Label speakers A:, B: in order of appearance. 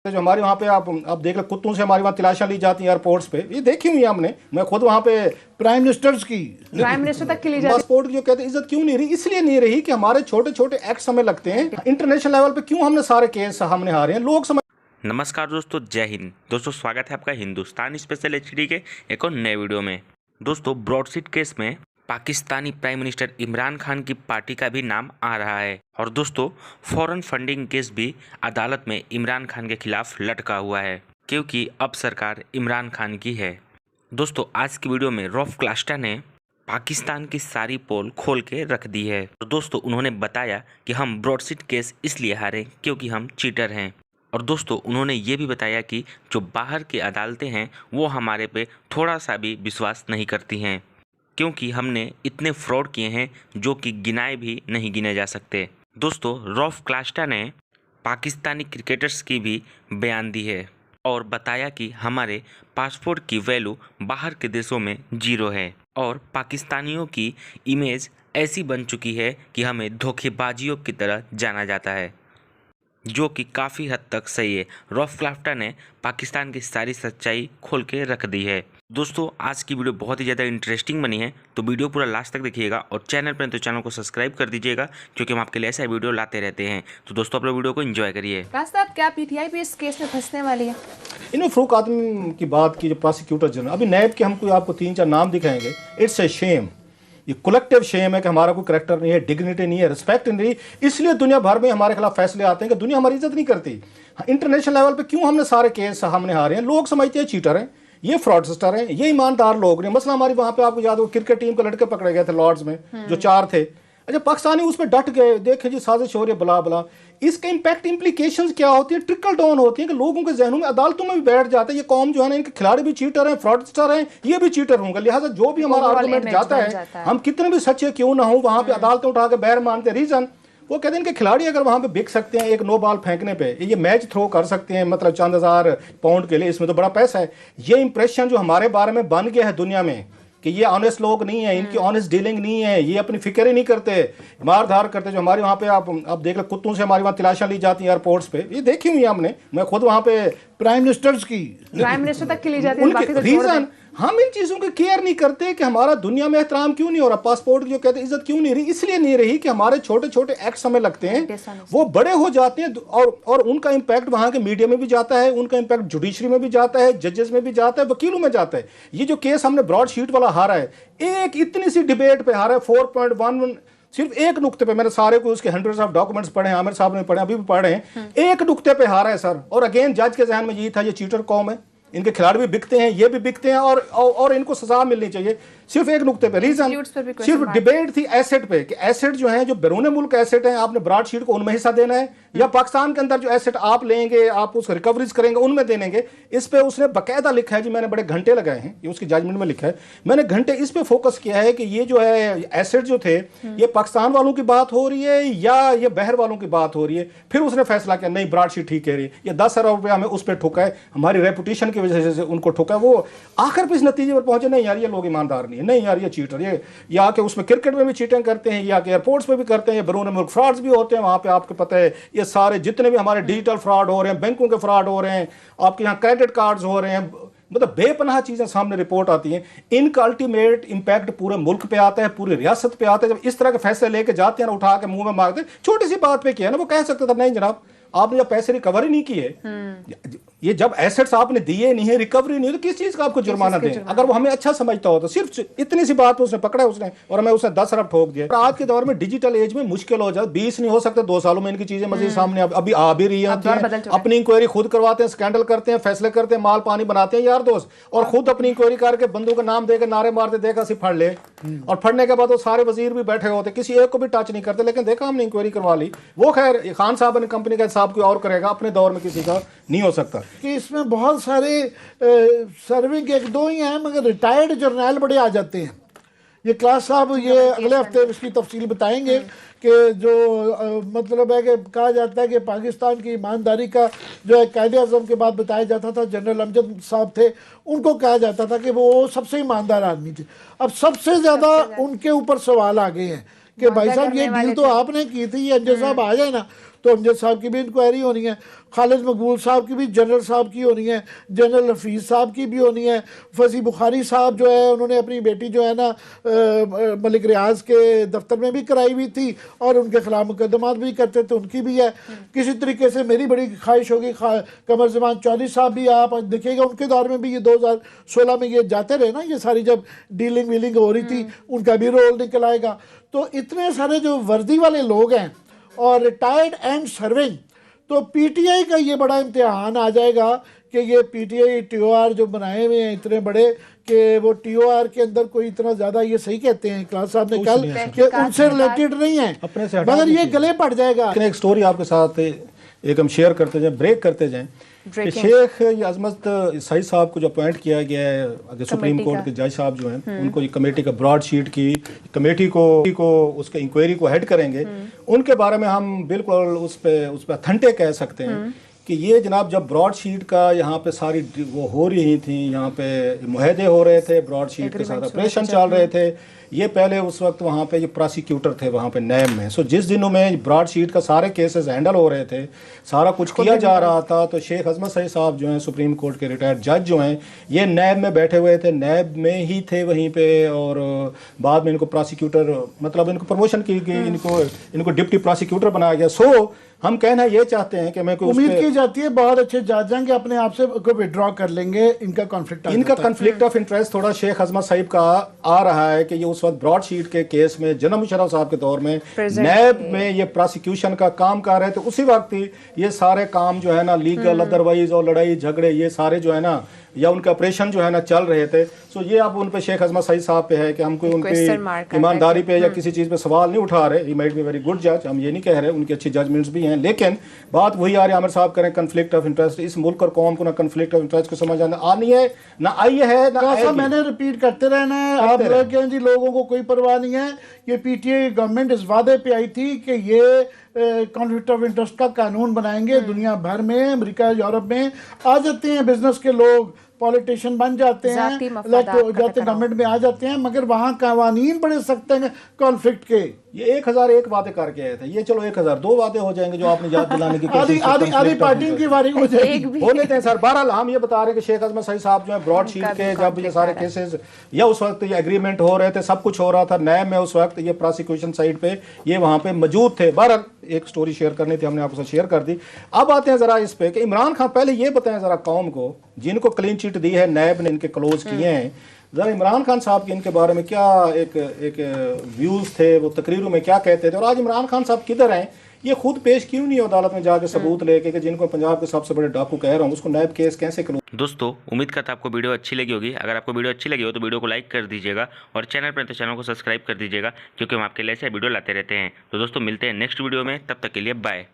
A: जो हमारे वहाँ पे आप देख लो, कुत्तों से हमारी वहाँ तलाशियां ली जाती हैं एयरपोर्ट्स पे, ये देखी हुई है हमने। मैं खुद वहाँ पे
B: प्राइम मिनिस्टर तक की ली जाती है।
A: पासपोर्ट की जो कहते हैं इज्जत क्यों नहीं रही, इसलिए नहीं रही कि हमारे छोटे छोटे एक्ट हमें लगते हैं। इंटरनेशनल लेवल पे क्यों हमने सारे केस हमने हारे हैं, लोग समझ।
C: नमस्कार दोस्तों, जय हिंद। दोस्तों स्वागत है आपका हिंदुस्तान स्पेशल एचडी के एक और नए वीडियो में। दोस्तों ब्रॉडशीट केस में पाकिस्तानी प्राइम मिनिस्टर इमरान खान की पार्टी का भी नाम आ रहा है और दोस्तों फॉरेन फंडिंग केस भी अदालत में इमरान खान के खिलाफ लटका हुआ है, क्योंकि अब सरकार इमरान खान की है। दोस्तों आज की वीडियो में रॉफ क्लास्टा ने पाकिस्तान की सारी पोल खोल के रख दी है। तो दोस्तों उन्होंने बताया कि हम ब्रॉडशीट केस इसलिए हारे क्योंकि हम चीटर हैं। और दोस्तों उन्होंने ये भी बताया कि जो बाहर की अदालतें हैं वो हमारे पे थोड़ा सा भी विश्वास नहीं करती हैं, क्योंकि हमने इतने फ्रॉड किए हैं जो कि गिनाए भी नहीं गिने जा सकते। दोस्तों रॉफ क्लास्टा ने पाकिस्तानी क्रिकेटर्स की भी बयान दी है और बताया कि हमारे पासपोर्ट की वैल्यू बाहर के देशों में 0 है और पाकिस्तानियों की इमेज ऐसी बन चुकी है कि हमें धोखेबाजियों की तरह जाना जाता है, जो कि काफ़ी हद तक सही है। रॉफ क्लास्टा ने पाकिस्तान की सारी सच्चाई खोल के रख दी है। दोस्तों आज की वीडियो बहुत ही ज़्यादा इंटरेस्टिंग बनी है, तो वीडियो पूरा लास्ट तक देखिएगा और चैनल पर तो चैनल को सब्सक्राइब कर दीजिएगा, क्योंकि हम आपके लिए ऐसा वीडियो लाते रहते हैं। तो दोस्तों आप लोग वीडियो को एंजॉय करिए।
D: साहब क्या पीटीआई भी इस केस में फंसने वाली है?
A: इन्होंने फरूक आदम की बात की, जो प्रोसिक्यूटर जनरल, अभी नैब के हम कोई आपको 3-4 नाम दिखाएंगे। इट्स ए शेम, ये कलेक्टिव शेम है कि हमारा कोई करैक्टर नहीं है, डिग्निटी नहीं है, रिस्पेक्ट नहीं रही, इसलिए दुनिया भर में हमारे खिलाफ फैसले आते हैं कि दुनिया हमारी इज्जत नहीं करती। इंटरनेशनल लेवल पे क्यों हमने सारे केस हमने हारे हैं, लोग समझते हैं चीटर हैं, ये फ्रॉडस्टर हैं, ये ईमानदार लोग नहीं। मसला हमारी वहाँ पे आपको याद हो क्रिकेट टीम के लड़के पकड़े गए थे लॉर्ड्स में, जो 4 थे। अच्छा पाकिस्तानी उसमें डट गए, देखें जी साजिश हो रही है, बला बला। इसके इम्पैक्ट इम्प्लीकेशंस क्या होती है, ट्रिकल डाउन होती है कि लोगों के जहनों में, अदालतों में भी बैठ जाते हैं ये कौम जो है ना, इनके खिलाड़ी भी चीटर हैं, फ्रॉडस्टर हैं, ये भी चीटर होंगे। लिहाजा जो भी हमारा आर्गुमेंट जाता है, हम कितने भी सच्चे क्यों ना हो, वहां पे अदालतें उठा के बैर मानते। रीजन वो कहते हैं कि खिलाड़ी अगर वहां पे बिक सकते हैं एक नो बॉल फेंकने पे, ये मैच थ्रो कर सकते हैं, मतलब चंद हजार पाउंड के लिए, इसमें तो बड़ा पैसा है। ये इंप्रेशन जो हमारे बारे में बन गया है दुनिया में कि ये ऑनेस्ट लोग नहीं है, इनकी ऑनेस्ट डीलिंग नहीं है, ये अपनी फिक्र ही नहीं करते, मार धार करते। जो हमारे वहाँ पे आप देख लो, कुत्तों से हमारी वहाँ तलाशियां ली जाती हैं एयरपोर्ट्स पे, ये देखी हुई है हमने। मैं खुद वहाँ पे
B: प्राइम मिनिस्टर
D: तक की ली जाती है।
A: रीजन हम इन चीजों को केयर नहीं करते कि हमारा दुनिया में एहतराम क्यों नहीं हो रहा, पासपोर्ट की जो कहते हैं इज्जत क्यों नहीं रही, इसलिए नहीं रही कि हमारे छोटे छोटे एक्ट्स हमें लगते हैं, वो बड़े हो जाते हैं और उनका इम्पैक्ट वहां के मीडिया में भी जाता है, उनका इम्पैक्ट जुडिशरी में भी जाता है, जजेस में भी जाता है, वकीलों में जाता है। ये जो केस हमने ब्रॉडशीट वाला हारा है, एक इतनी सी डिबेट पे हारा है, 4.11, सिर्फ एक नुक्ते पे। मैंने सारे को उसके हंड्रेड्स ऑफ डॉक्यूमेंट्स पढ़े हैं, आमिर साहब ने पढ़े, अभी भी पढ़े हैं। एक नुक्ते पे हारा है सर, और अगेन जज के जहन में यही था ये चीटर कौम है, इनके खिलाड़ी भी बिकते हैं, ये भी बिकते हैं, और इनको सजा मिलनी चाहिए। सिर्फ एक नुक्ते पे रीजन, सिर्फ डिबेट थी एसेट पे कि एसेट जो है, जो बैरून मुल्क एसेट है, आपने ब्रॉडशीट को उनमें हिस्सा देना है या पाकिस्तान के अंदर जो एसेट आप लेंगे, आप उसको रिकवरीज करेंगे, उनमें देनेंगे। इस पे उसने बाकायदा लिखा है जी, मैंने बड़े घंटे लगाए हैं, ये उसकी जजमेंट में लिखा है, मैंने घंटे इस पे फोकस किया है कि ये जो है एसेट जो थे, ये पाकिस्तान वालों की बात हो रही है या ये बहर वालों की बात हो रही है। फिर उसने फैसला किया नहीं ब्रॉडशीट ठीक कह रही है, ये 10 अरब रुपया हमें उस पर ठोका है, हमारी रेपुटेशन की वजह से उनको ठोका है। वो आखिर पे इस नतीजे पर पहुंचे नहीं यार ये लोग ईमानदार नहीं है, नहीं यार ये चीटर, ये आके उसमें क्रिकेट में भी चीटिंग करते हैं, ये आके एयरपोर्ट्स पे भी करते हैं, ये बैरून मुल्क फ्रॉड्स भी होते हैं। वहां पे आपको पता है ये सारे जितने भी हमारे डिजिटल फ्रॉड हो रहे हैं, बैंकों के फ्रॉड हो रहे हैं, आपके यहाँ क्रेडिट कार्ड्स हो रहे हैं, मतलब बेपनाह चीजें सामने रिपोर्ट आती हैं। इनका अल्टीमेट इंपैक्ट पूरे मुल्क पे आता है, पूरी रियासत पे आता है। जब इस तरह के फैसले लेके जाते हैं ना, उठा के मुंह में मारते, छोटी सी बात पे किया ना, वो कह सकते थे नहीं जनाब आपने जब पैसे रिकवर ही नहीं किए, ये जब एसेट्स आपने दिए नहीं है, रिकवरी नहीं है, तो किस चीज का आपको जुर्माना दें? अगर वो हमें अच्छा समझता हो तो सिर्फ इतनी सी बात उसने पकड़ा उसने, और हमें उसने 10 अरब ठोक दिया। आज के दौर में डिजिटल एज में मुश्किल हो जाए, 20 नहीं हो सकते 2 सालों में इनकी चीजें मजीद सामने अभी आ भी रही है। अपनी इंक्वायरी खुद करवाते हैं, स्कैंडल करते हैं, फैसले करते हैं, माल पानी बनाते हैं यार दोस्त, और खुद अपनी इंक्वायरी करके बंदों का नाम देकर नारे मारते, देखा सी फड़ ले, और फड़ने के बाद वो सारे वजीर भी बैठे होते, किसी एक को भी टच नहीं करते, लेकिन देखा हमने इंक्वायरी करवा ली। वो खैर खान साहब ने कंपनी का हिसाब कोई और करेगा, अपने दौर में किसी का नहीं हो सकता।
B: कि इसमें बहुत सारे सर्विंग एक दो ही हैं, मगर रिटायर्ड जर्नैल बड़े आ जाते हैं। ये क्लास साहब ये अगले हफ्ते इसकी तफसील बताएंगे कि जो मतलब है कि कहा जाता है कि पाकिस्तान की ईमानदारी का जो है कायदे आज़म के बाद बताया जाता था, जनरल अमजद साहब थे, उनको कहा जाता था कि वो सबसे ईमानदार आदमी थे। अब सबसे ज़्यादा उनके ऊपर सवाल आ गए हैं कि भाई साहब ये डील तो आपने की थी, ये अंजद साहब आ जाए ना तो अमजद साहब की भी इंक्वायरी होनी है, खालिद मकबूल साहब की भी, जनरल साहब की होनी है, जनरल हफीज़ साहब की भी होनी है, फसी बुखारी साहब जो है उन्होंने अपनी बेटी जो है ना मलिक रियाज के दफ्तर में भी कराई हुई थी और उनके खिलाफ मुकदमात भी करते थे, उनकी भी है। किसी तरीके से मेरी बड़ी ख्वाहिश होगी कमर जमान चौधरी साहब भी, आप देखिएगा उनके दौर में भी ये 2016 में ये जाते रहे ना, ये सारी जब डीलिंग वीलिंग हो रही थी, उनका भी रोल निकल आएगा। तो इतने सारे जो वर्दी वाले लोग हैं और रिटायर्ड एंड सर्विंग, तो पीटीआई का ये बड़ा इम्तिहान आ जाएगा कि ये पीटीआई टीओआर जो बनाए हुए हैं इतने बड़े कि वो टीओआर के अंदर कोई इतना ज़्यादा, ये सही कहते हैं क्लास साहब ने कल कि उनसे रिलेटेड नहीं है, मगर ये गले पड़ जाएगा।
A: एक स्टोरी आपके साथ एक हम शेयर करते जाएं, ब्रेक करते जाएं कि शेख अजमत सईद साहब को जो अपॉइंट किया गया है सुप्रीम कोर्ट के जज साहब जो हैं, उनको ये कमेटी का ब्रॉड शीट की कमेटी को उसके इंक्वायरी को हेड करेंगे, उनके बारे में हम बिल्कुल उस पर अथेंटिक कह सकते हैं कि ये जनाब जब ब्रॉड शीट का यहाँ पे सारी वो हो रही थी, यहाँ पे मुहदे हो रहे थे, ब्रॉड शीट के साथ ऑपरेशन चल रहे थे, ये पहले उस वक्त वहाँ पे ये प्रोसिक्यूटर थे वहाँ पे नैब में। सो जिस दिनों में ब्रॉड शीट का सारे केसेस हैंडल हो रहे थे, सारा कुछ किया जा रहा था, तो शेख अजमत सईद साहब जो हैं सुप्रीम कोर्ट के रिटायर्ड जज जो हैं, ये नैब में बैठे हुए थे, नैब में ही थे वहीं पे, और बाद में इनको प्रोसिक्यूटर मतलब इनको प्रमोशन की गई, इनको डिप्टी प्रोसिक्यूटर बनाया गया। सो हम कहना ये चाहते हैं कि मैं
B: उम्मीद की जाती है बहुत अच्छे जज जाएंगे, अपने आप से को विड्रॉ कर लेंगे, इनका कॉन्फ्लिक्ट
A: ऑफ इंटरेस्ट थोड़ा शेख अजमत साहिब का आ रहा है कि ये उस वक्त ब्रॉड शीट के केस में जनरल मुशर्रफ साहब के दौर में नैब में ये प्रोसिक्यूशन का काम कर रहे थे, उसी वक्त ही ये सारे काम जो है ना लीगल अदरवाइज और लड़ाई झगड़े ये सारे जो है ना या उनके ऑपरेशन जो है ना चल रहे थे। सो ये अब उन पे शेख अजमत सईद साहब पे है कि हम कोई उनकी ईमानदारी पे या किसी चीज़ पे सवाल नहीं उठा रहे। He might be very good जज, हम ये नहीं कह रहे, उनकी अच्छी जजमेंट्स भी हैं, लेकिन बात वही आ रही है आमिर साहब करें कन्फ्लिक्ट ऑफ इंटरेस्ट। इस मुल्क और कौम को ना कन्फ्लिक्ट ऑफ इंटरेस्ट को समझ आनी है ना आई है ना
B: मैंने रिपीट करते रहना है। आप कहें जी लोगों को कोई परवाह नहीं है, ये पीटीआई गवर्नमेंट इस वादे पे आई थी कि ये कॉन्फ्लिक्ट ऑफ इंटरेस्ट का कानून बनाएंगे। दुनिया भर में, अमेरिका यूरोप में आ जाते हैं बिजनेस के लोग, पॉलिटिशियन बन जाते हैं, जाते गवर्नमेंट में आ जाते हैं, मगर वहाँ कवानीन बड़े सख्त हैं कॉन्फ्लिक्ट के।
A: ये 1001 वादे करके आए थे, ये चलो 1002 वादे हो जाएंगे जो आपने याद दिलाने की कोशिश
B: आधी पार्टी की बारी हो जाएगी,
A: हो लेते हैं सर। बहरहाल हम ये बता रहे हैं कि शेख अजमत सईद साहब जो है ब्रॉड शीट के जब ये सारे केसेस या उस वक्त ये एग्रीमेंट हो रहे थे, सब कुछ हो रहा था नैब में, उस वक्त ये प्रोसिक्यूशन साइड पे ये वहाँ पे मौजूद थे। बहरहाल एक स्टोरी शेयर करनी थी, हमने आपसे शेयर कर दी। अब आते हैं जरा इस पे कि इमरान खान, पहले ये बताएं जरा कौम को जिनको क्लीन चिट दी है नैब ने, इनके क्लोज किए हैं, जरा इमरान खान साहब के इनके बारे में क्या एक व्यूज थे, वो तकरीरों में क्या कहते थे, और आज इमरान खान साहब किधर हैं, ये खुद पेश क्यों नहीं अदालत में जाके सबूत लेके कि जिनको पंजाब के सबसे बड़े डाकू कह रहा हूँ उसको नैब केस कैसे करूँ।
C: दोस्तों उम्मीद करता आपको वीडियो अच्छी लगी होगी। अगर आपको वीडियो अच्छी लगी हो तो वीडियो को लाइक कर दीजिएगा और चैनल पर तो चैनल को सब्सक्राइब कर दीजिएगा, क्योंकि हम आपके लिए ऐसे वीडियो लाते रहते हैं। तो दोस्तों मिलते हैं नेक्स्ट वीडियो में, तब तक के लिए बाय।